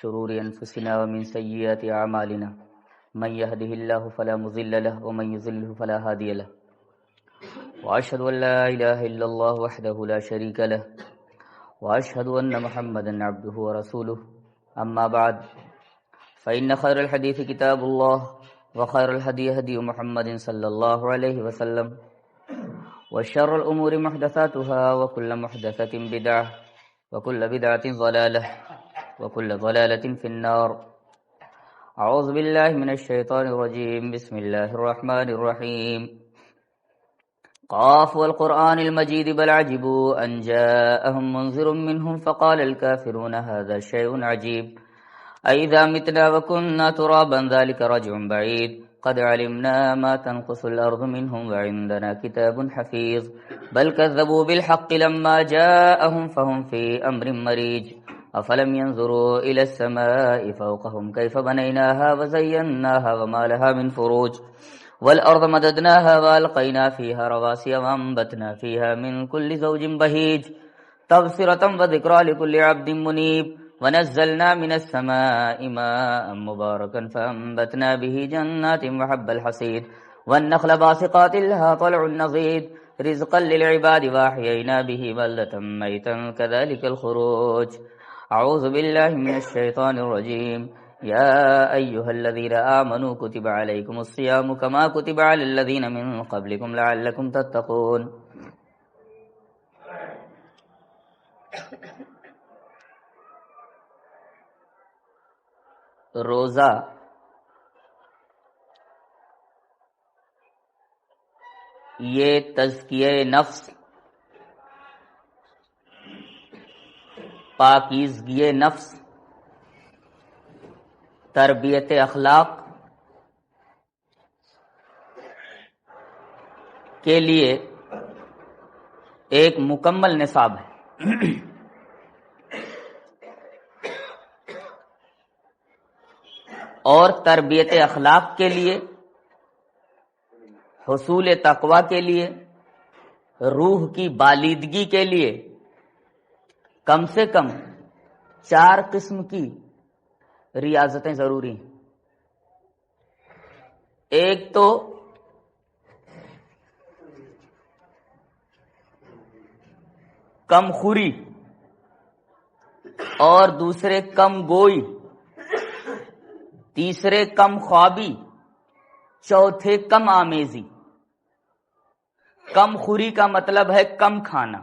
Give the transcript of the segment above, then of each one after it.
شرور أنفسنا ومن سيئات أعمالنا من يهده الله فلا مضل له ومن يضلل فلا هادي له وأشهد أن لا إله إلا الله وحده لا شريك له وأشهد أن محمدا عبده ورسوله أما بعد فإن خير الحديث كتاب الله وخير الهدي هدي محمد صلى الله عليه وسلم وشر الأمور محدثاتها وكل محدثة بدعة وكل بدعة ضلالة وكل ضلالة في النار. أعوذ بالله من الشيطان الرجيم. بسم الله الرحمن الرحيم. قاف والقرآن المجيد بل عجبوا أن جاءهم منذر منهم فقال الكافرون هذا شيء عجيب أئذا متنا وكنا ترابا ذلك رجع بعيد قد علمنا ما تنقص الأرض منهم وعندنا كتاب حفيظ بل كذبوا بالحق لما جاءهم فهم في أمر مريج أفلم ينظروا إلى السماء فوقهم كيف بنيناها وزيناها وما لها من فروج والأرض مددناها وألقينا فيها رواسي وأنبتنا فيها من كل زوج بهيج تبصرة وذكرى لكل عبد منيب ونزلنا من السماء ماء مباركا فأنبتنا به جنات وحب الحصيد والنخل باسقات لها طلع نضيد رزقا للعباد وأحيينا به بلدة ميتا كذلك الخروج. أعوذ بالله من الشيطان الرجيم. يا أيها الذين آمنوا كتب عليكم الصيام كما كتب على الذين من قبلكم لعلكم تتقون. روزہ یہ تزکیہ نفس، پاکیزگی نفس، تربیت اخلاق کے لیے ایک مکمل نصاب ہے. اور تربیت اخلاق کے لیے، حصول تقوی کے لیے، روح کی بالیدگی کے لیے کم سے کم 4 قسم کی ریاضتیں ضروری ہیں. ایک تو کم خوری، اور دوسرے کم گوئی، تیسرے کم خوابی، چوتھے کم آمیزی. کم خوری کا مطلب ہے کم کھانا.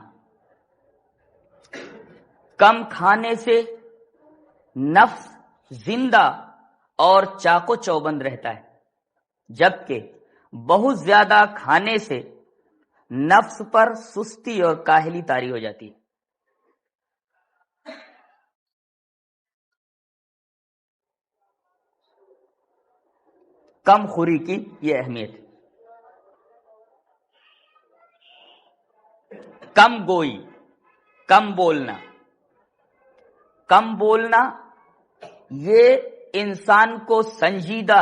کم کھانے سے نفس زندہ اور چاق و چوبند رہتا ہے، جبکہ بہت زیادہ کھانے سے نفس پر سستی اور کاہلی طاری ہو جاتی ہے. کم خوری کی یہ اہمیت ہے. کم گوئی، کم بولنا. کم بولنا یہ انسان کو سنجیدہ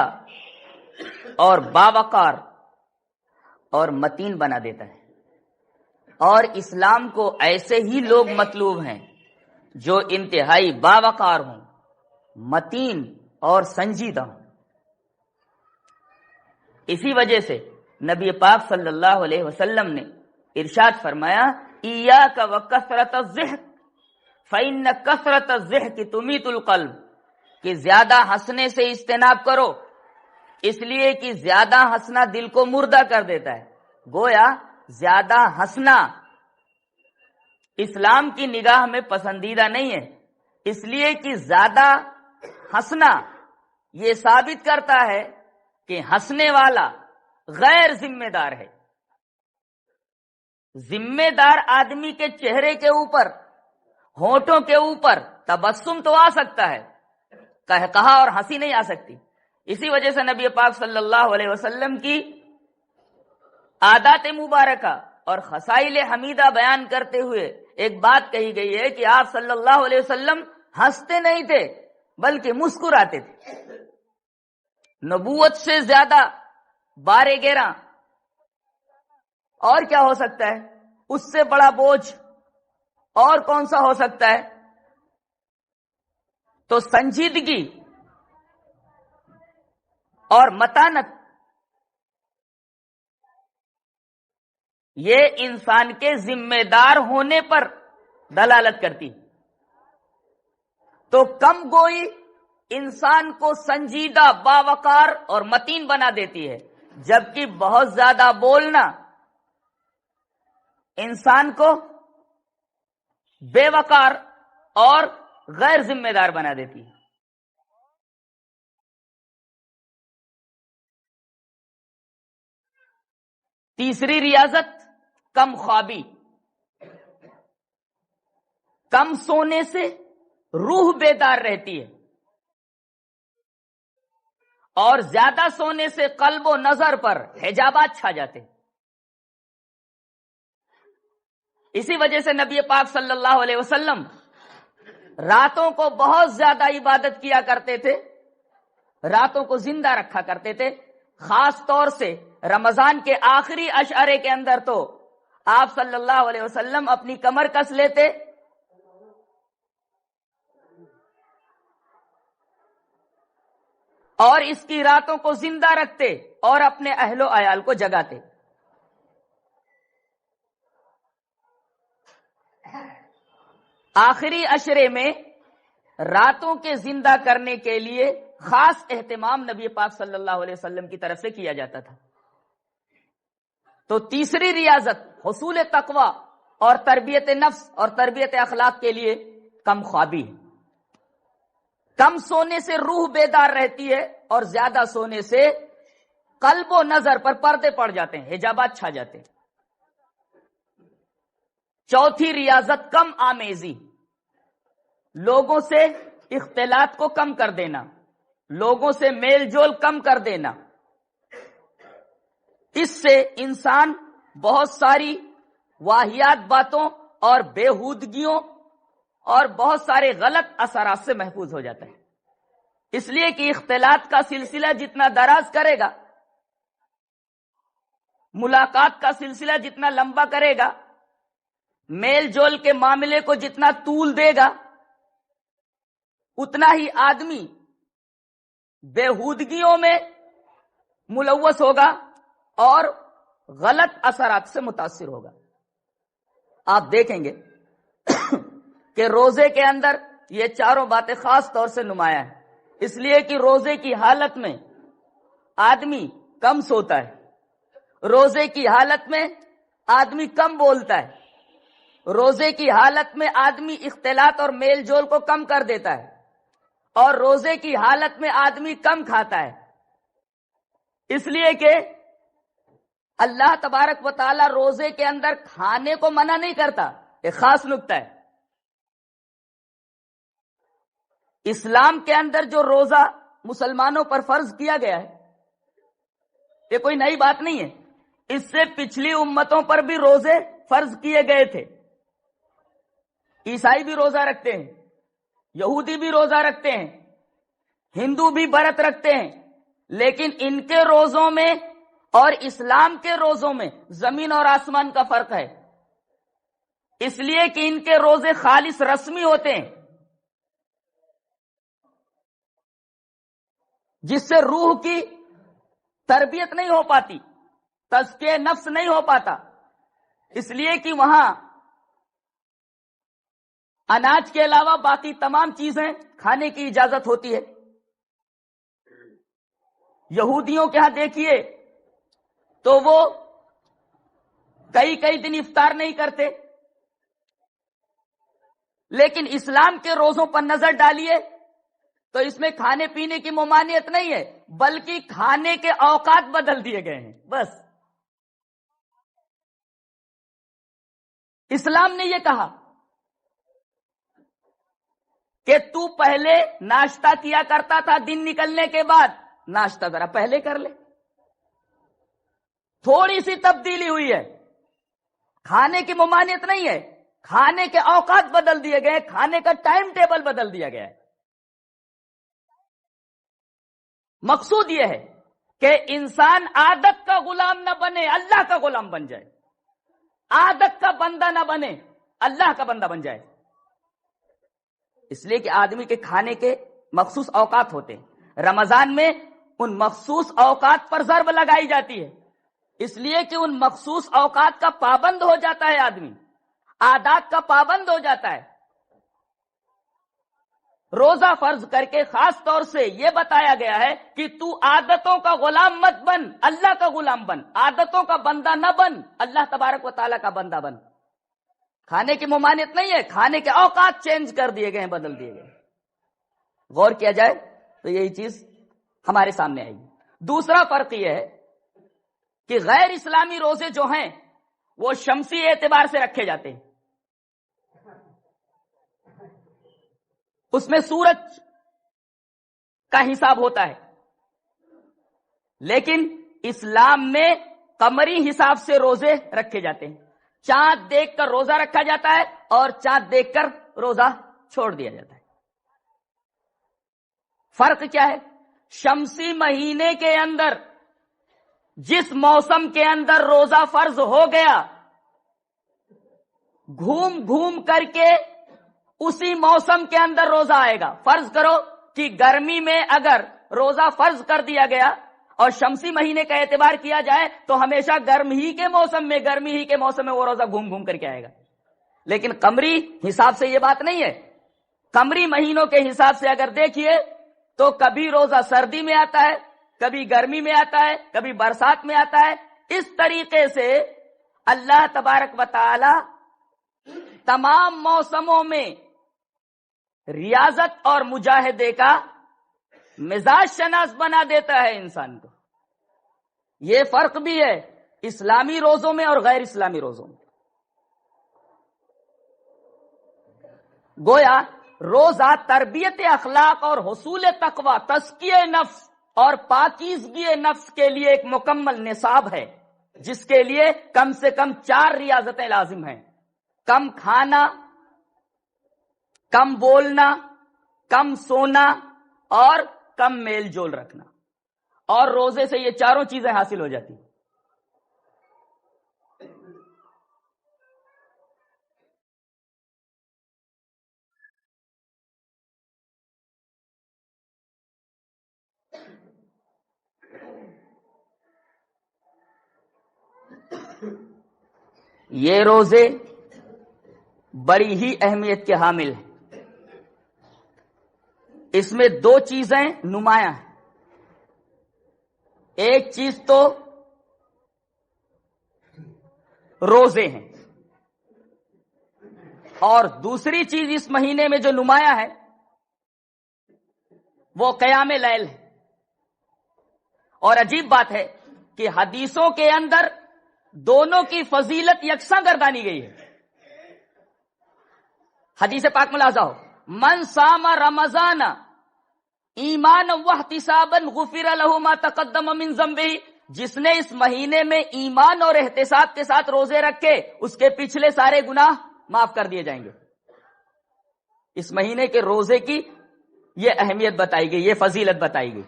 اور باوقار اور متین بنا دیتا ہے. اور اسلام کو ایسے ہی لوگ مطلوب ہیں جو انتہائی باوقار ہوں، متین اور سنجیدہ ہوں. اسی وجہ سے نبی پاک صلی اللہ علیہ وسلم نے ارشاد فرمایا ایاک وکثرۃ الضحک فإن کثرۃ الضحک تمیت القلب، کہ زیادہ ہنسنے سے اجتناب کرو، اس لیے کہ زیادہ ہنسنا دل کو مردہ کر دیتا ہے. گویا زیادہ ہنسنا اسلام کی نگاہ میں پسندیدہ نہیں ہے، اس لیے کہ زیادہ ہنسنا یہ ثابت کرتا ہے کہ ہنسنے والا غیر ذمہ دار ہے. ذمہ دار آدمی کے چہرے کے اوپر، ہونٹوں کے اوپر تبسم تو آ سکتا ہے، قہقہا اور ہنسی نہیں آ سکتی. اسی وجہ سے نبی پاک صلی اللہ علیہ وسلم کی عادات مبارکہ اور خصائل حمیدہ بیان کرتے ہوئے ایک بات کہی گئی ہے کہ آپ صلی اللہ علیہ وسلم ہنستے نہیں تھے بلکہ مسکراتے تھے. نبوت سے زیادہ بارے گیراں اور کیا ہو سکتا ہے؟ اس سے بڑا بوجھ اور کون سا ہو سکتا ہے؟ تو سنجیدگی اور متانت یہ انسان کے ذمہ دار ہونے پر دلالت کرتی. تو کم گوئی انسان کو سنجیدہ، باوقار اور متین بنا دیتی ہے، جبکہ بہت زیادہ بولنا انسان کو بے وقار اور غیر ذمہ دار بنا دیتی ہے. تیسری ریاضت کم خوابی. کم سونے سے روح بیدار رہتی ہے اور زیادہ سونے سے قلب و نظر پر حجابات چھا جاتے ہیں. اسی وجہ سے نبی پاک صلی اللہ علیہ وسلم راتوں کو بہت زیادہ عبادت کیا کرتے تھے، راتوں کو زندہ رکھا کرتے تھے. خاص طور سے رمضان کے آخری اشعرے کے اندر تو آپ صلی اللہ علیہ وسلم اپنی کمر کس لیتے اور اس کی راتوں کو زندہ رکھتے اور اپنے اہل و عیال کو جگاتے. آخری اشرے میں راتوں کے زندہ کرنے کے لیے خاص اہتمام نبی پاک صلی اللہ علیہ وسلم کی طرف سے کیا جاتا تھا. تو تیسری ریاضت حصول تقوی اور تربیت نفس اور تربیت اخلاق کے لیے کم خوابی ہے. کم سونے سے روح بیدار رہتی ہے اور زیادہ سونے سے قلب و نظر پر پردے پڑ جاتے ہیں، حجابات چھا جاتے ہیں. چوتھی ریاضت کم آمیزی. لوگوں سے اختلاط کو کم کر دینا، لوگوں سے میل جول کم کر دینا. اس سے انسان بہت ساری واہیات باتوں اور بےہودگیوں اور بہت سارے غلط اثرات سے محفوظ ہو جاتا ہے. اس لیے کہ اختلاط کا سلسلہ جتنا دراز کرے گا، ملاقات کا سلسلہ جتنا لمبا کرے گا، میل جول کے معاملے کو جتنا طول دے گا، اتنا ہی آدمی بےہودگیوں میں ملوث ہوگا اور غلط اثرات سے متاثر ہوگا. آپ دیکھیں گے کہ روزے کے اندر یہ چاروں باتیں خاص طور سے نمایاں ہیں، اس لیے کہ روزے کی حالت میں آدمی کم سوتا ہے، روزے کی حالت میں آدمی کم بولتا ہے، روزے کی حالت میں آدمی اختلاط اور میل جول کو کم کر دیتا ہے، اور روزے کی حالت میں آدمی کم کھاتا ہے. اس لیے کہ اللہ تبارک و تعالی روزے کے اندر کھانے کو منع نہیں کرتا. ایک خاص نکتہ ہے، اسلام کے اندر جو روزہ مسلمانوں پر فرض کیا گیا ہے یہ کوئی نئی بات نہیں ہے. اس سے پچھلی امتوں پر بھی روزے فرض کیے گئے تھے. عیسائی بھی روزہ رکھتے ہیں، یہودی بھی روزہ رکھتے ہیں، ہندو بھی برت رکھتے ہیں، لیکن ان کے روزوں میں اور اسلام کے روزوں میں زمین اور آسمان کا فرق ہے. اس لیے کہ ان کے روزے خالص رسمی ہوتے ہیں، جس سے روح کی تربیت نہیں ہو پاتی، تزکیہ نفس نہیں ہو پاتا. اس لیے کہ وہاں اناج کے علاوہ باقی تمام چیزیں کھانے کی اجازت ہوتی ہے. یہودیوں کے ہاں دیکھیے تو وہ کئی کئی دن افطار نہیں کرتے، لیکن اسلام کے روزوں پر نظر ڈالیے تو اس میں کھانے پینے کی ممانعت نہیں ہے، بلکہ کھانے کے اوقات بدل دیے گئے ہیں. بس اسلام نے یہ کہا کہ تو پہلے ناشتہ کیا کرتا تھا دن نکلنے کے بعد، ناشتہ ذرا پہلے کر لے. تھوڑی سی تبدیلی ہوئی ہے، کھانے کی ممانعت نہیں ہے، کھانے کے اوقات بدل دیے گئے، کھانے کا ٹائم ٹیبل بدل دیا گیا ہے. مقصود یہ ہے کہ انسان عادت کا غلام نہ بنے، اللہ کا غلام بن جائے. عادت کا بندہ نہ بنے، اللہ کا بندہ بن جائے. اس لیے کہ آدمی کے کھانے کے مخصوص اوقات ہوتے ہیں، رمضان میں ان مخصوص اوقات پر ضرب لگائی جاتی ہے، اس لیے کہ ان مخصوص اوقات کا پابند ہو جاتا ہے آدمی، عادات کا پابند ہو جاتا ہے۔ روزہ فرض کر کے خاص طور سے یہ بتایا گیا ہے کہ تو عادتوں کا غلام مت بن، اللہ کا غلام بن، عادتوں کا بندہ نہ بن، اللہ تبارک و تعالیٰ کا بندہ بن۔ کھانے کی ممانعت نہیں ہے، کھانے کے اوقات چینج کر دیے گئے ہیں، بدل دیے گئے۔ غور کیا جائے تو یہی چیز ہمارے سامنے آئی۔ دوسرا فرق یہ ہے کہ غیر اسلامی روزے جو ہیں وہ شمسی اعتبار سے رکھے جاتے ہیں، اس میں سورج کا حساب ہوتا ہے، لیکن اسلام میں قمری حساب سے روزے رکھے جاتے ہیں۔ چاند دیکھ کر روزہ رکھا جاتا ہے اور چاند دیکھ کر روزہ چھوڑ دیا جاتا ہے۔ فرق کیا ہے؟ شمسی مہینے کے اندر جس موسم کے اندر روزہ فرض ہو گیا، گھوم گھوم کر کے اسی موسم کے اندر روزہ آئے گا۔ فرض کرو کہ گرمی میں اگر روزہ فرض کر دیا گیا اور شمسی مہینے کا اعتبار کیا جائے تو ہمیشہ گرمی ہی کے موسم میں وہ روزہ گھوم گھوم کر کے آئے گا، لیکن قمری حساب سے یہ بات نہیں ہے۔ قمری مہینوں کے حساب سے اگر دیکھیے تو کبھی روزہ سردی میں آتا ہے، کبھی گرمی میں آتا ہے، کبھی برسات میں آتا ہے۔ اس طریقے سے اللہ تبارک و تعالی تمام موسموں میں ریاضت اور مجاہدے کا مزاج شناس بنا دیتا ہے انسان کو۔ یہ فرق بھی ہے اسلامی روزوں میں اور غیر اسلامی روزوں میں۔ گویا روزہ تربیت اخلاق اور حصول تقوی، تزکیہ نفس اور پاکیزگی نفس کے لیے ایک مکمل نصاب ہے، جس کے لیے کم سے کم 4 ریاضتیں لازم ہیں: کم کھانا، کم بولنا، کم سونا اور کم میل جول رکھنا، اور روزے سے یہ چاروں چیزیں حاصل ہو جاتی ہیں۔ یہ روزے بڑی ہی اہمیت کے حامل ہیں۔ اس میں 2 چیزیں نمایاں ہیں۔ ایک چیز تو روزے ہیں، اور دوسری چیز اس مہینے میں جو نمایاں ہے وہ قیام لیل ہے۔ اور عجیب بات ہے کہ حدیثوں کے اندر دونوں کی فضیلت یکساں گردانی گئی ہے۔ حدیث پاک ملاحظہ ہو، من صام رمضان ایمانا واحتسابا غفر له ما تقدم من ذنبه، جس نے اس مہینے میں ایمان اور احتساب کے ساتھ روزے رکھے اس کے پچھلے سارے گناہ معاف کر دیے جائیں گے۔ اس مہینے کے روزے کی یہ اہمیت بتائی گئی، یہ فضیلت بتائی گئی۔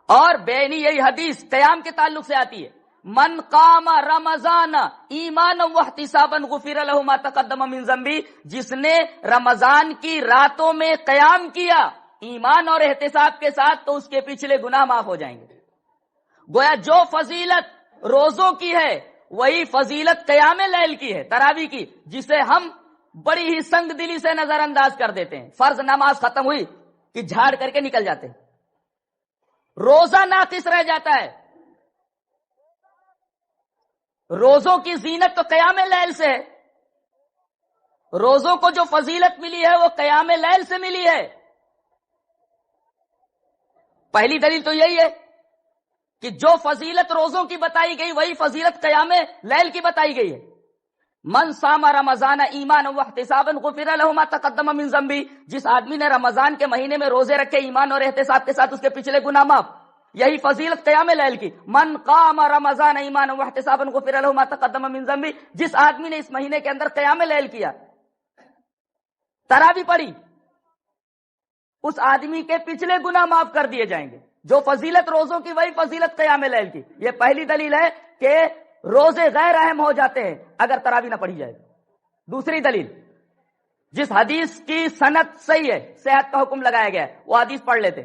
اور بینی یہی حدیث قیام کے تعلق سے آتی ہے، من قام رمضان ایمانا واحتسابا غفر له ما تقدم من ذنبه، جس نے رمضان کی راتوں میں قیام کیا ایمان اور احتساب کے ساتھ تو اس کے پچھلے گناہ معاف ہو جائیں گے۔ گویا جو فضیلت روزوں کی ہے وہی فضیلت قیام لیل کی ہے، تراویح کی، جسے ہم بڑی ہی سنگ دلی سے نظر انداز کر دیتے ہیں۔ فرض نماز ختم ہوئی کہ جھاڑ کر کے نکل جاتے ہیں، روزہ ناقص رہ جاتا ہے۔ روزوں کی زینت تو قیام لیل سے ہے، روزوں کو جو فضیلت ملی ہے وہ قیام لیل سے ملی ہے۔ پہلی دلیل تو یہی ہے کہ جو فضیلت روزوں کی بتائی گئی وہی فضیلت قیام لیل کی بتائی گئی ہے۔ من صام رمضان ایمانا واحتسابا غفر له ما تقدم من ذنبه، جس آدمی نے رمضان کے مہینے میں روزے رکھے ایمان اور احتساب کے ساتھ اس کے پچھلے گناہ معاف، یہی فضیلت قیام لیل کی۔ من قام رمضان ایمانا واحتسابا غفر له ما تقدم من ذنبه، جس آدمی نے اس مہینے کے اندر قیام لیل کیا، تراویح پڑھی، اس آدمی کے پچھلے گناہ معاف کر دیے جائیں گے۔ جو فضیلت روزوں کی وہی فضیلت قیام لیل کی۔ یہ پہلی دلیل ہے کہ روزے غیر اہم ہو جاتے ہیں اگر تراویح نہ پڑھی جائے۔ دوسری دلیل جس حدیث کی سند صحیح ہے، صحت کا حکم لگایا گیا ہے، وہ حدیث پڑھ لیتے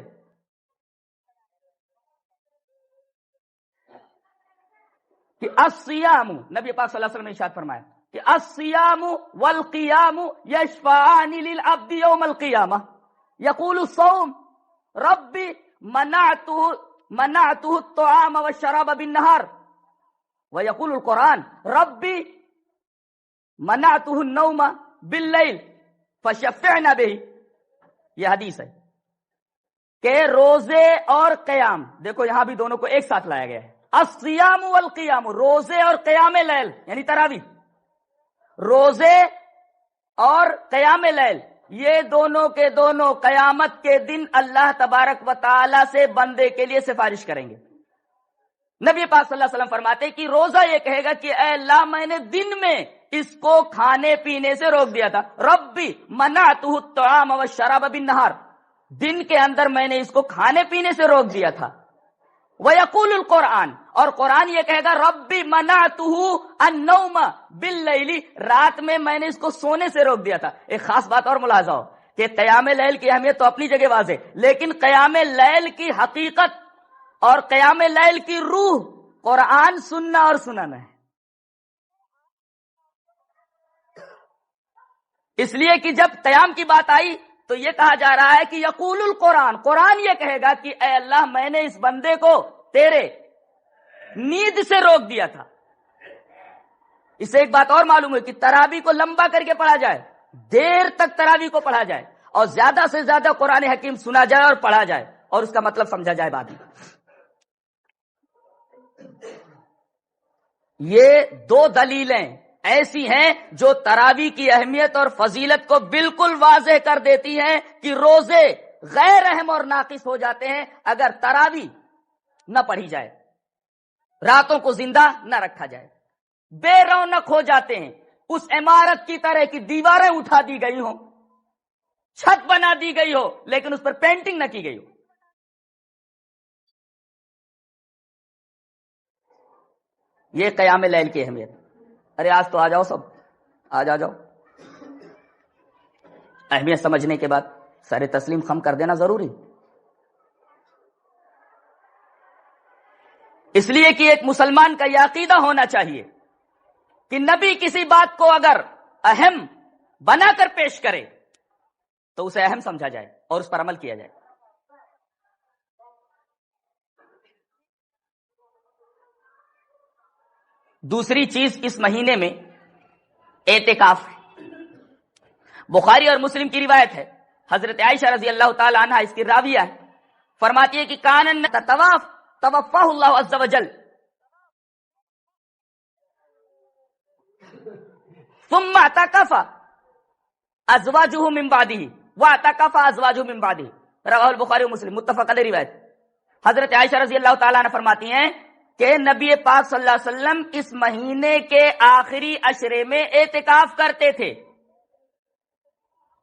کہ الصیام، نبی پاک صلی اللہ علیہ وسلم نے ارشاد فرمایا کہ الصیام والقیام یشفعان للعبد یوم القیامہ، یقول الصوم ربی منعته الطعام والشراب بالنهار، ويقول القرآن ربی منعته النوم باللیل فشفعنا به۔ یہ حدیث ہے کہ روزے اور قیام، دیکھو یہاں بھی دونوں کو ایک ساتھ لایا گیا ہے، الصیام والقیام، روزے اور قیام لیل یعنی تراویح، روزے اور قیام لیل، یہ دونوں کے دونوں قیامت کے دن اللہ تبارک و تعالی سے بندے کے لیے سفارش کریں گے۔ نبی پاک صلی اللہ علیہ وسلم فرماتے کہ روزہ یہ کہے گا کہ اے اللہ میں نے دن میں اس کو کھانے پینے سے روک دیا تھا، ربی منعته الطعام والشراب بالنهار، دن کے اندر میں نے اس کو کھانے پینے سے روک دیا تھا۔ وَيَقُولُ الْقُرْآنِ، اور قرآن یہ کہے گا ربی منعته النوم باللیل، رات میں نے اس کو سونے سے روک دیا تھا۔ ایک خاص بات اور ملاحظہ ہو کہ قیام لیل کی اہمیت تو اپنی جگہ واضح، لیکن قیام لیل کی حقیقت اور قیام لیل کی روح قرآن سننا اور سنانا ہے۔ اس لیے کہ جب قیام کی بات آئی تو یہ کہا جا رہا ہے کہ یقول القرآن، قرآن یہ کہے گا کہ اے اللہ میں نے اس بندے کو تیرے نیند سے روک دیا تھا۔ اس سے ایک بات اور معلوم ہے کہ تراویح کو لمبا کر کے پڑھا جائے، دیر تک تراویح کو پڑھا جائے، اور زیادہ سے زیادہ قرآن حکیم سنا جائے اور پڑھا جائے اور اس کا مطلب سمجھا جائے بعد میں۔ یہ دو دلیلیں ایسی ہیں جو تراویح کی اہمیت اور فضیلت کو بالکل واضح کر دیتی ہیں کہ روزے غیر اہم اور ناقص ہو جاتے ہیں اگر تراویح نہ پڑھی جائے، راتوں کو زندہ نہ رکھا جائے، بے رونق ہو جاتے ہیں، اس عمارت کی طرح کی دیواریں اٹھا دی گئی ہوں، چھت بنا دی گئی ہو لیکن اس پر پینٹنگ نہ کی گئی ہو۔ یہ قیام لیل کی اہمیت۔ ارے آج تو آ جاؤ، سب آج آ جاؤ۔ اہمیت سمجھنے کے بعد سارے تسلیم خم کر دینا ضروری، اس لیے کہ ایک مسلمان کا یہ عقیدہ ہونا چاہیے کہ نبی کسی بات کو اگر اہم بنا کر پیش کرے تو اسے اہم سمجھا جائے اور اس پر عمل کیا جائے۔ دوسری چیز اس مہینے میں اعتکاف ہے۔ بخاری اور مسلم کی روایت ہے، حضرت عائشہ رضی اللہ تعالی عنہ اس کی راویہ ہے، فرماتی ہے کہ کان توفاہ اللہ عز وجل ثم اعتکف ازواجہ من بعدہ واعتکف ازواجہ من بعدہ، رواه البخاری و مسلم، متفق علیہ روایت۔ حضرت عائشہ رضی اللہ تعالی عنہ فرماتی ہیں کہ نبی پاک صلی اللہ علیہ وسلم اس مہینے کے آخری عشرے میں اعتکاف کرتے تھے،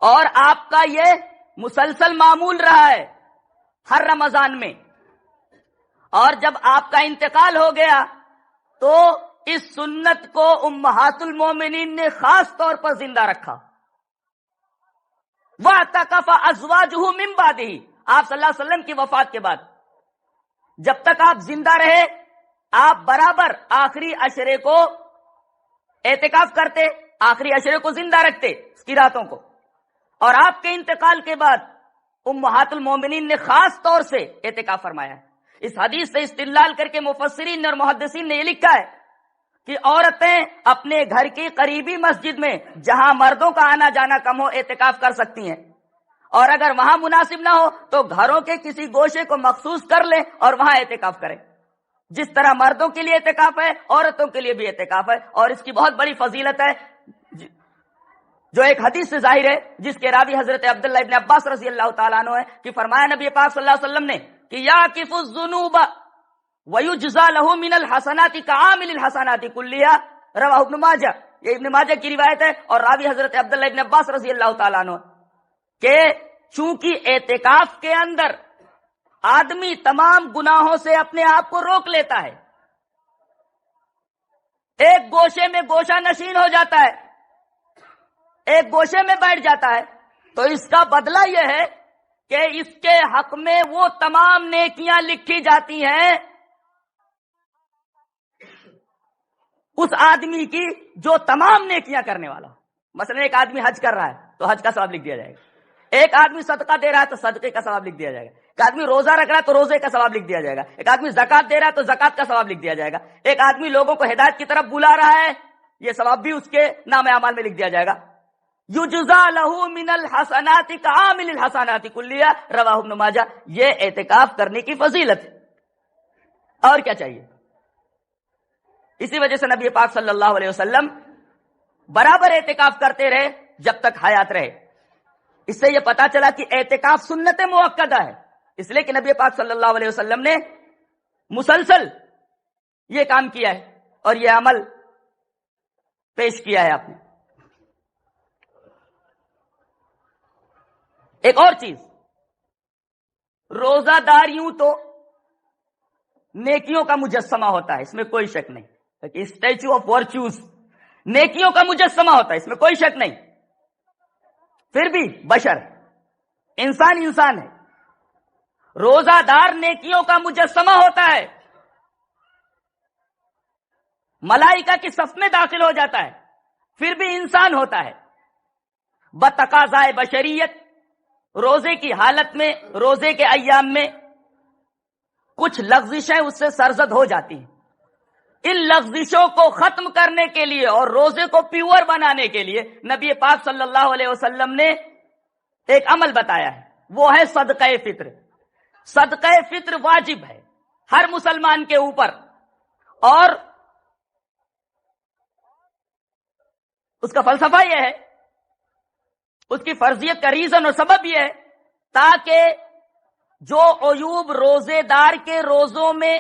اور آپ کا یہ مسلسل معمول رہا ہے ہر رمضان میں، اور جب آپ کا انتقال ہو گیا تو اس سنت کو امہات المومنین نے خاص طور پر زندہ رکھا۔ وَاعْتَكَفَ أَزْوَاجُهُ مِن بَعْدِهِ، آپ صلی اللہ علیہ وسلم کی وفات کے بعد جب تک آپ زندہ رہے آپ برابر آخری عشرے کو اعتکاف کرتے، آخری عشرے کو زندہ رکھتے اس کی راتوں کو، اور آپ کے انتقال کے بعد امہات المومنین نے خاص طور سے اعتکاف فرمایا ہے۔ اس حدیث سے استدلال کر کے مفسرین اور محدثین نے یہ لکھا ہے کہ عورتیں اپنے گھر کی قریبی مسجد میں جہاں مردوں کا آنا جانا کم ہو اعتکاف کر سکتی ہیں، اور اگر وہاں مناسب نہ ہو تو گھروں کے کسی گوشے کو مخصوص کر لیں اور وہاں اعتکاف کریں۔ جس طرح مردوں کے لیے اعتکاف ہے عورتوں کے لیے بھی اعتکاف ہے، اور اس کی بہت بڑی فضیلت ہے جو ایک حدیث سے ظاہر ہے، جس کے راوی حضرت عبداللہ ابن عباس رضی اللہ تعالیٰ عنہ ہے کہ فرمایا نبی پاک صلی اللہ علیہ وسلم نے کہ یعکف الذنوب ویجزا لہ من الحسنات کعامل الحسنات کلیہا، رواہ ابن ماجہ، یہ ابن ماجہ کی روایت ہے، اور راوی حضرت عبداللہ ابن عباس رضی اللہ تعالیٰ عنہ کہ چونکہ اعتکاف کے اندر آدمی تمام گناہوں سے اپنے آپ کو روک لیتا ہے، ایک گوشے میں گوشہ نشین ہو جاتا ہے، ایک گوشے میں بیٹھ جاتا ہے تو اس کا بدلہ یہ ہے کہ اس کے حق میں وہ تمام نیکیاں لکھی جاتی ہیں اس آدمی کی جو تمام نیکیاں کرنے والا. مثلا ایک آدمی حج کر رہا ہے تو حج کا ثواب لکھ دیا جائے گا. ایک آدمی صدقہ دے رہا ہے تو صدقے کا ثواب لکھ دیا جائے گا. ایک آدمی روزہ رکھ رہا ہے تو روزے کا ثواب لکھ دیا جائے گا. ایک آدمی زکات دے رہا ہے تو زکات کا ثواب لکھ دیا جائے گا. ایک آدمی لوگوں کو ہدایت کی طرف بلا رہا ہے یہ ثواب بھی اس کے نام اعمال میں لکھ دیا جائے گا. یجزا لہ من الحسنات کعامل الحسنات کلیہ رواہ ابن ماجہ. یہ اعتکاف کرنے کی فضیلت ہے. اور کیا چاہیے؟ اسی وجہ سے نبی پاک صلی اللہ علیہ وسلم برابر اعتکاف کرتے رہے جب تک حیات رہے. اس سے یہ پتا چلا کہ اعتکاف سنت مؤکدہ ہے، اس لیے کہ نبی پاک صلی اللہ علیہ وسلم نے مسلسل یہ کام کیا ہے اور یہ عمل پیش کیا ہے آپ نے. ایک اور چیز، روزہ دار یوں تو نیکیوں کا مجسمہ ہوتا ہے، اس میں کوئی شک نہیں. اسٹیچو آف ورچوز نیکیوں کا مجسمہ ہوتا ہے، اس میں کوئی شک نہیں. پھر بھی بشر انسان ہے. روزہ دار نیکیوں کا مجسمہ ہوتا ہے، ملائکہ کی صف میں داخل ہو جاتا ہے، پھر بھی انسان ہوتا ہے. بتقاضائے بشریت روزے کی حالت میں، روزے کے ایام میں کچھ لغزشیں اس سے سرزد ہو جاتی ہیں. ان لغزشوں کو ختم کرنے کے لیے اور روزے کو پیور بنانے کے لیے نبی پاک صلی اللہ علیہ وسلم نے ایک عمل بتایا ہے، وہ ہے صدقہ فطر. صدقہ فطر واجب ہے ہر مسلمان کے اوپر، اور اس کا فلسفہ یہ ہے، اس کی فرضیت کا ریزن اور سبب یہ ہے تاکہ جو عیوب روزے دار کے روزوں میں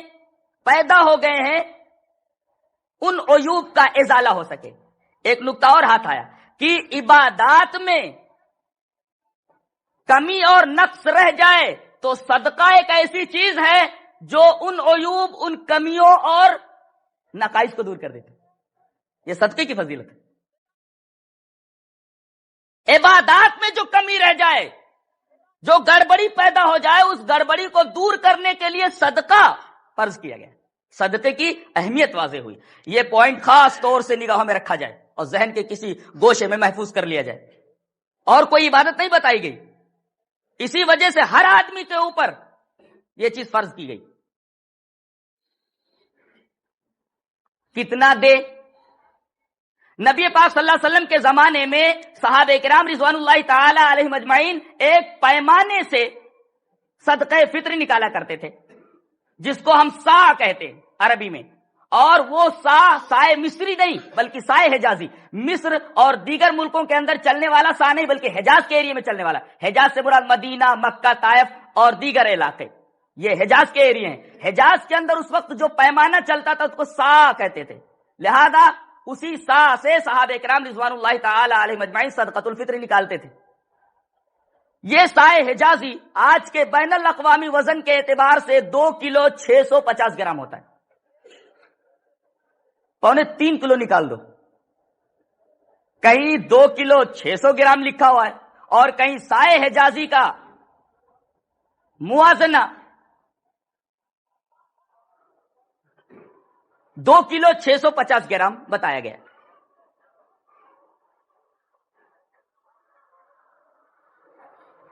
پیدا ہو گئے ہیں ان عیوب کا ازالہ ہو سکے. ایک نقطہ اور ہاتھ آیا کہ عبادات میں کمی اور نقص رہ جائے تو صدقہ ایک ایسی چیز ہے جو ان عیوب، ان کمیوں اور نقائص کو دور کر دیتے. یہ صدقے کی فضیلت ہے. عبادات میں جو کمی رہ جائے، جو گڑبڑی پیدا ہو جائے، اس گڑبڑی کو دور کرنے کے لیے صدقہ فرض کیا گیا. صدقے کی اہمیت واضح ہوئی. یہ پوائنٹ خاص طور سے نگاہوں میں رکھا جائے اور ذہن کے کسی گوشے میں محفوظ کر لیا جائے. اور کوئی عبادت نہیں بتائی گئی، اسی وجہ سے ہر آدمی کے اوپر یہ چیز فرض کی گئی. کتنا دے؟ نبی پاک صلی اللہ علیہ وسلم کے زمانے میں صحابہ کرام رضوان اللہ تعالی علیہم اجمعین ایک پیمانے سے صدقہ فطر نکالا کرتے تھے جس کو ہم سا کہتے ہیں عربی میں. اور وہ سائے مصری نہیں بلکہ سائے حجازی، مصر اور دیگر ملکوں کے اندر چلنے والا سا نہیں بلکہ حجاز کے ایریا میں چلنے والا. حجاز سے مراد مدینہ، مکہ، طائف اور دیگر علاقے، یہ حجاز کے ایریا ہیں. حجاز کے اندر اس وقت جو پیمانہ چلتا تھا اس کو سا کہتے تھے. لہذا اسی سا سے صحابہ کرام رضوان اللہ تعالی علیہم اجمعین صدقۃ الفطر نکالتے تھے. یہ سائے حجازی آج کے بین الاقوامی وزن کے اعتبار سے 2 کلو 650 گرام ہوتا ہے. 2.25 کلو نکال دو، کہیں 2 کلو 600 گرام لکھا ہوا ہے اور کہیں سائے حجازی کا موازنہ 2 کلو 650 گرام بتایا گیا.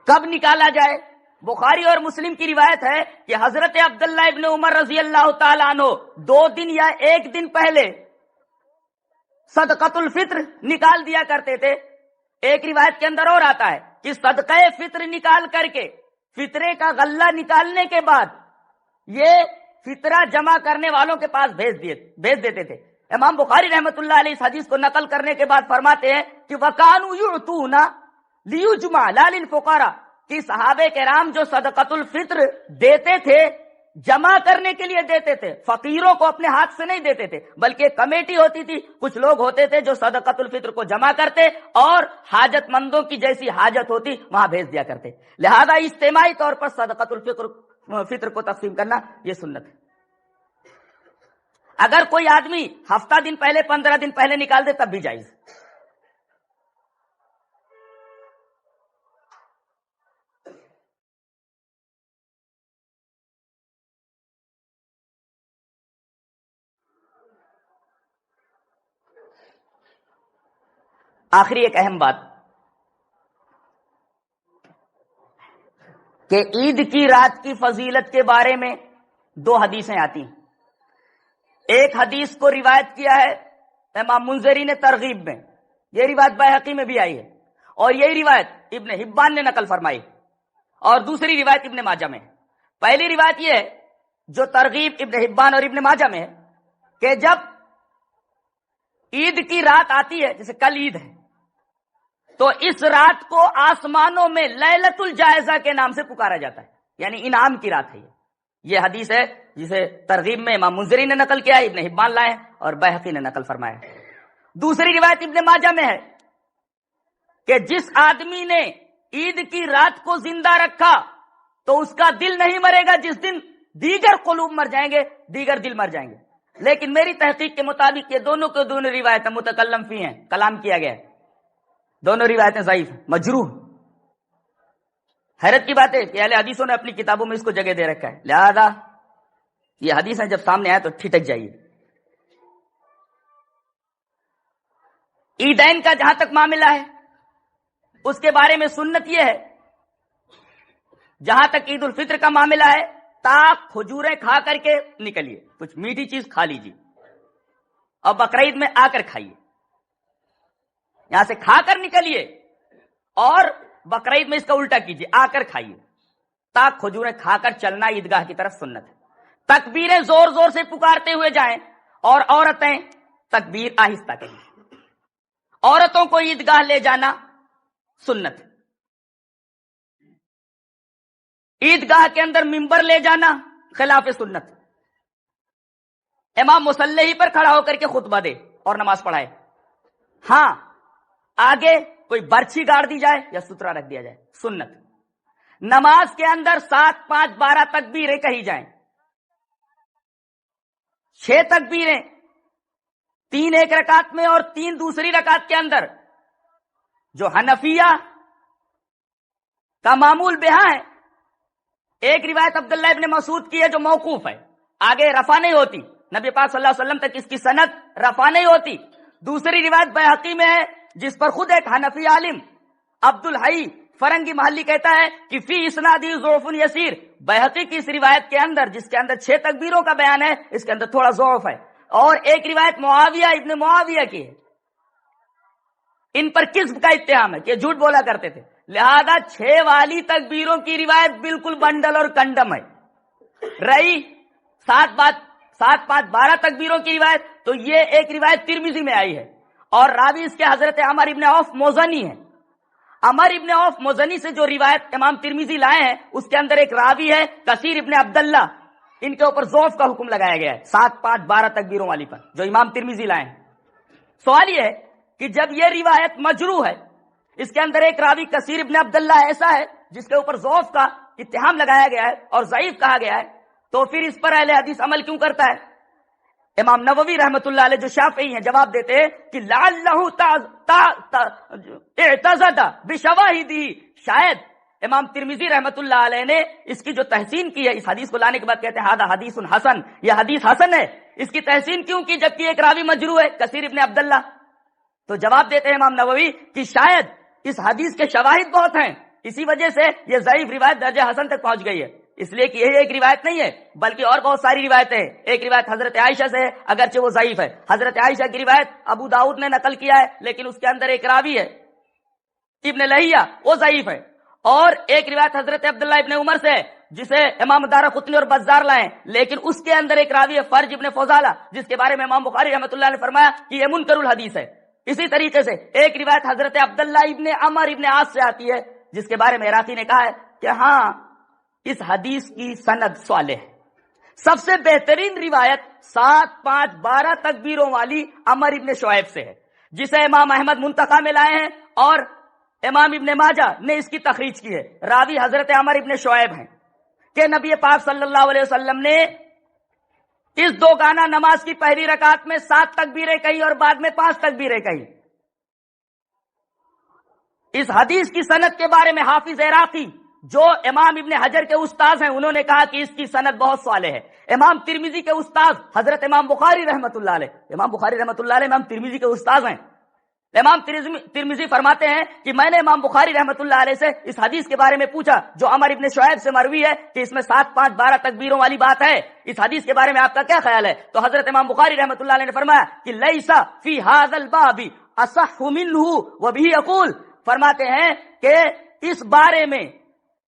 کب نکالا جائے؟ بخاری اور مسلم کی روایت ہے کہ حضرت عبداللہ ابن عمر رضی اللہ تعالیٰ عنہ 2 دن یا 1 دن پہلے صدقۃ الفطر نکال دیا کرتے تھے. ایک روایت کے اندر اور آتا ہے کہ صدقہ فطر نکال کر کے فطرے کا غلہ نکالنے کے بعد یہ فطرہ جمع کرنے والوں کے پاس بھیج دیتے تھے. امام بخاری رحمت اللہ علیہ اس حدیث کو نقل کرنے کے بعد فرماتے ہیں کہ وَكَانُوا يُعْطُونَ لِيُجْمَعَ لَا لِلْفُقَرَاء، کہ صحابہ کرام جو صدقۃ الفطر دیتے تھے جمع کرنے کے لیے دیتے تھے، فقیروں کو اپنے ہاتھ سے نہیں دیتے تھے بلکہ ایک کمیٹی ہوتی تھی، کچھ لوگ ہوتے تھے جو صدقۃ الفطر کو جمع کرتے اور حاجت مندوں کی جیسی حاجت ہوتی وہاں بھیج دیا کرتے. لہذا اجتماعی طور پر صدقۃ الفطر کو تقسیم کرنا یہ سنت ہے. اگر کوئی آدمی ہفتہ دن پہلے 15 دن پہلے نکال دے تب بھی جائز. آخری ایک اہم بات کہ عید کی رات کی فضیلت کے بارے میں 2 حدیثیں آتی ہیں. ایک حدیث کو روایت کیا ہے امام منذری نے ترغیب میں، یہ روایت بیہقی میں بھی آئی ہے، اور یہی روایت ابن حبان نے نقل فرمائی، اور دوسری روایت ابن ماجہ میں ہے. پہلی روایت یہ ہے جو ترغیب ابن حبان اور ابن ماجہ میں ہے کہ جب عید کی رات آتی ہے، جیسے کل عید ہے، تو اس رات کو آسمانوں میں لیلۃ الجائزہ کے نام سے پکارا جاتا ہے، یعنی انعام کی رات ہے. یہ حدیث ہے جسے ترغیب میں امام منذری نے نقل کیا ہے، ابن حبان لائے اور بیہقی نے نقل فرمایا. دوسری روایت ابن ماجہ میں ہے کہ جس آدمی نے عید کی رات کو زندہ رکھا تو اس کا دل نہیں مرے گا جس دن دیگر قلوب مر جائیں گے، دیگر دل مر جائیں گے. لیکن میری تحقیق کے مطابق یہ دونوں کے دونوں روایتیں متکلم فی ہیں، کلام کیا گیا ہے، دونوں روایتیں ضعیف ہیں، مجروح. حیرت کی بات ہے کہ اہل حدیثوں نے اپنی کتابوں میں اس کو جگہ دے رکھا ہے، لہذا یہ حدیثیں جب سامنے آئے تو ٹھٹک جائیے. عیدین کا جہاں تک معاملہ ہے اس کے بارے میں سنت یہ ہے، جہاں تک عید الفطر کا معاملہ ہے تاک کھجوریں کھا کر کے نکلیے، کچھ میٹھی چیز کھا لیجیے، اور بقرعید میں آ کر کھائیے. یہاں سے کھا کر نکلیے اور بقرعید میں اس کا الٹا کیجیے، آ کر کھائیے. تاک کھجوریں کھا کر چلنا عیدگاہ کی طرف سنت ہے. تکبیریں زور زور سے پکارتے ہوئے جائیں، اور عورتیں تکبیر آہستہ کریں. عورتوں کو عیدگاہ لے جانا سنت. عیدگاہ کے اندر ممبر لے جانا خلاف سنت. امام مصلی پر کھڑا ہو کر کے خطبہ دے اور نماز پڑھائے. ہاں آگے کوئی برچھی گاڑ دی جائے یا سترا رکھ دیا جائے، سنت. نماز کے اندر 7 5 12 تکبیریں کہی جائیں، 6 تکبیریں، 3 ایک رکعت میں اور 3 دوسری رکعت کے اندر. جو حنفیہ کا معمول بہا ہے، ایک روایت عبداللہ ابن مسعود کی ہے جو موقوف ہے، آگے رفع نہیں ہوتی، نبی پاک صلی اللہ علیہ وسلم تک اس کی سند رفع نہیں ہوتی. دوسری روایت بیہقی میں ہے جس پر خود ایک حنفی عالم عبد الحی فرنگی محلی کہتا ہے کہ فی اسنادی ضعف یسیر. بیہقی کی اس روایت کے اندر جس کے اندر 6 تکبیروں کا بیان ہے، اس کے اندر تھوڑا ضعف ہے. اور ایک روایت معاویہ ابن معاویہ کی ہے، ان پر کذب کا اتہام ہے کہ یہ جھوٹ بولا کرتے تھے، لہذا 6 والی تکبیروں کی روایت بالکل بنڈل اور کنڈم ہے. رہی 7 5 12 تکبیروں کی روایت، تو یہ ایک روایت ترمذی میں آئی ہے، اور راوی اس کے حضرت عمر ابن عوف مزنی ہے. عمر ابن عوف مزنی سے جو روایت امام ترمذی لائے ہیں اس کے اندر ایک راوی ہے کثیر ابن عبداللہ، ان کے اوپر ضعف کا حکم لگایا گیا ہے 7 5 12 تکبیروں والی پر جو امام ترمذی لائے ہیں. سوال یہ ہے کہ جب یہ روایت مجروح ہے، اس کے اندر ایک راوی کثیر ابن عبداللہ ایسا ہے جس کے اوپر ضعف کا اتہام لگایا گیا ہے اور ضعیف کہا گیا ہے، تو پھر اس پر اہل حدیث عمل کیوں کرتا ہے؟ امام نووی رحمت اللہ علیہ جو شافعی ہیں جواب دیتے ہیں کہ لعلہ اعتزد بشواہدہ، شاید امام ترمذی رحمت اللہ علیہ نے اس کی جو تحسین کی ہے، اس حدیث کو لانے کے بعد کہتے ہیں ھذا حدیث حسن، یہ حدیث حسن ہے، اس کی تحسین کیوں کی جبکہ ایک راوی مجروح ہے کثیر ابن عبداللہ؟ تو جواب دیتے ہیں امام نووی کہ شاید اس حدیث کے شواہد بہت ہیں، اسی وجہ سے یہ ضعیف روایت درجہ حسن تک پہنچ گئی ہے. اس لیے کہ یہ ایک روایت نہیں ہے بلکہ اور بہت ساری روایتیں ہیں. ایک روایت حضرت عائشہ سے ہے اگرچہ وہ ضعیف ہے، حضرت عائشہ کی روایت ابو داؤد نے نقل کیا ہے لیکن اس کے اندر ایک راوی ہے ابن لہیہ، وہ ضعیف ہے. اور ایک روایت حضرت عبداللہ ابن عمر سے ہے جسے امام دارقطنی اور بزار لائے، لیکن اس کے اندر ایک راوی ہے فرج ابن فضالہ جس کے بارے میں امام بخاری رحمۃ اللہ نے فرمایا کہ یہ منکر الحدیث ہے. اسی طریقے سے ایک روایت حضرت عبداللہ ابن عمر ابن عاص سے آتی ہے جس کے بارے میں عراقی نے کہا ہے کہ ہاں اس حدیث کی سند صالح ہے. سب سے بہترین روایت 7 5 12 تکبیروں والی عمر ابن شعیب سے ہے جسے امام احمد منتقی میں لائے ہیں اور امام ابن ماجہ نے اس کی تخریج کی ہے. راوی حضرت عمر ابن شعیب ہیں کہ نبی پاک صلی اللہ علیہ وسلم نے اس 2 گانا نماز کی پہلی رکعت میں 7 تکبیریں کہی اور بعد میں 5 تکبیریں کہی. اس حدیث کی سند کے بارے میں حافظ عراقی جو امام ابن حجر کے استاذ ہیں انہوں نے کہا کہ اس کی سند بہت صالح ہے. امام ترمذی کے استاذ حضرت امام بخاری رحمۃ اللہ علیہ، امام بخاری رحمۃ اللہ علیہ امام ترمذی کے استاذ ہیں، امام ترمذی فرماتے ہیں کہ میں نے امام بخاری رحمۃ اللہ علیہ سے اس حدیث کے بارے میں پوچھا جو عمر ابن شعیب سے مروی ہے کہ اس میں 7 5 12 تکبیروں والی بات ہے، اس حدیث کے بارے میں آپ کا کیا خیال ہے؟ تو حضرت امام بخاری رحمۃ اللہ علیہ نے فرمایا کہ لیسا فی ھذا الباب اصح منہ وبہ اقول، فرماتے ہیں کہ اس بارے میں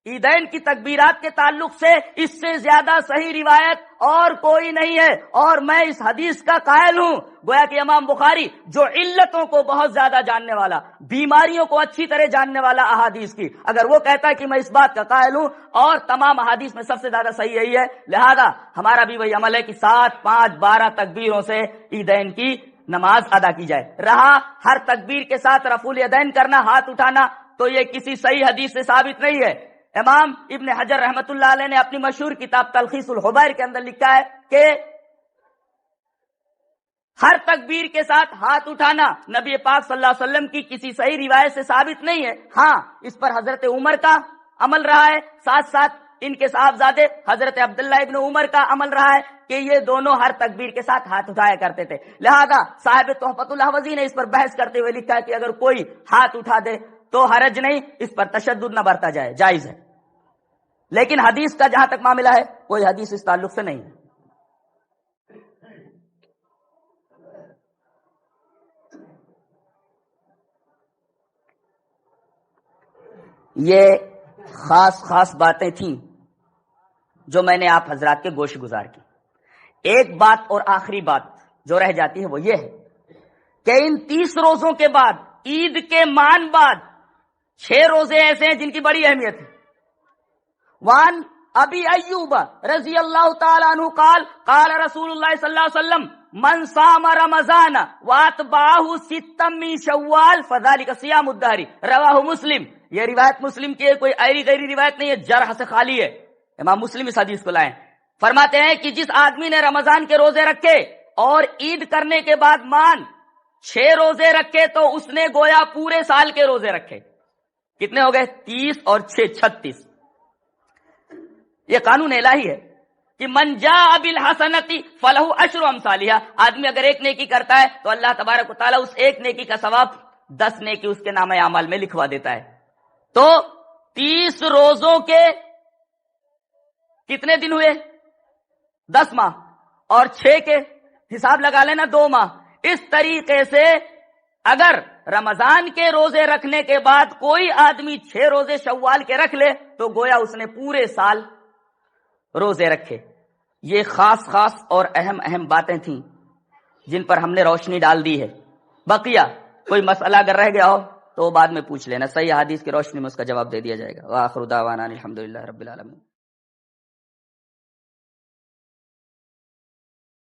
عیدین کی تکبیرات کے تعلق سے اس سے زیادہ صحیح روایت اور کوئی نہیں ہے، اور میں اس حدیث کا قائل ہوں۔ گویا کہ امام بخاری جو علتوں کو بہت زیادہ جاننے والا، بیماریوں کو اچھی طرح جاننے والا احادیث کی، اگر وہ کہتا ہے کہ میں اس بات کا قائل ہوں اور تمام احادیث میں سب سے زیادہ صحیح یہی ہے، لہذا ہمارا بھی وہی عمل ہے کہ 7 5 12 تکبیروں سے عیدین کی نماز ادا کی جائے۔ رہا ہر تکبیر کے ساتھ رفع الیدین کرنا، ہاتھ اٹھانا، تو یہ کسی صحیح حدیث سے ثابت نہیں ہے۔ امام ابن حجر رحمت اللہ علیہ نے اپنی مشہور کتاب تلخیص الحبیر کے اندر لکھا ہے کہ ہر تکبیر کے ساتھ ہاتھ اٹھانا نبی پاک صلی اللہ علیہ وسلم کی کسی صحیح روایت سے ثابت نہیں ہے۔ ہاں اس پر حضرت عمر کا عمل رہا ہے، ساتھ ساتھ ان کے صاحبزادے حضرت عبداللہ ابن عمر کا عمل رہا ہے کہ یہ دونوں ہر تکبیر کے ساتھ ہاتھ اٹھایا کرتے تھے۔ لہذا صاحب تحفۃ الاحوذی نے اس پر بحث کرتے ہوئے لکھا ہے کہ اگر کوئی ہاتھ اٹھا دے تو حرج نہیں، اس پر تشدد نہ برتا جائے، جائز ہے۔ لیکن حدیث کا جہاں تک معاملہ ہے کوئی حدیث اس تعلق سے نہیں ہے۔ یہ خاص باتیں تھیں جو میں نے آپ حضرات کے گوش گزار کی۔ ایک بات اور آخری بات جو رہ جاتی ہے وہ یہ ہے کہ ان 30 روزوں کے بعد عید کے مان بعد 6 روزے ایسے ہیں جن کی بڑی اہمیت ہے۔ وان ابی ایوب رضی اللہ تعالی عنہ قال قال رسول اللہ صلی اللہ علیہ وسلم من صام رمضان واتبعہ 6 من شوال فذلک صیام الدہر، رواہ مسلم۔ یہ روایت مسلم کی ہے، کوئی ایری غیری روایت نہیں ہے، جرح سے خالی ہے۔ امام مسلم اس حدیث کو لائیں، فرماتے ہیں کہ جس آدمی نے رمضان کے روزے رکھے اور عید کرنے کے بعد مان 6 روزے رکھے تو اس نے گویا پورے سال کے روزے رکھے۔ کتنے ہو گئے؟ 30 اور 6 36۔ یہ قانون الہی ہے کہ من جاء بالحسنۃ فلہ عشر امثالھا، آدمی اگر ایک نیکی کرتا ہے تو اللہ تبارک و تعالیٰ اس ایک نیکی کا ثواب 10 نیکی اس کے نامہ اعمال میں لکھوا دیتا ہے۔ تو 30 روزوں کے کتنے دن ہوئے؟ 10 ماہ، اور 6 کے حساب لگا لینا 2 ماہ۔ اس طریقے سے اگر رمضان کے روزے رکھنے کے بعد کوئی آدمی 6 روزے شوال کے رکھ لے تو گویا اس نے پورے سال روزے رکھے۔ یہ خاص اور اہم باتیں تھیں جن پر ہم نے روشنی ڈال دی ہے۔ بقیہ کوئی مسئلہ اگر رہ گیا ہو تو وہ بعد میں پوچھ لینا، صحیح حدیث کی روشنی میں اس کا جواب دے دیا جائے گا۔ وآخر دعوانا الحمدللہ رب العالمین۔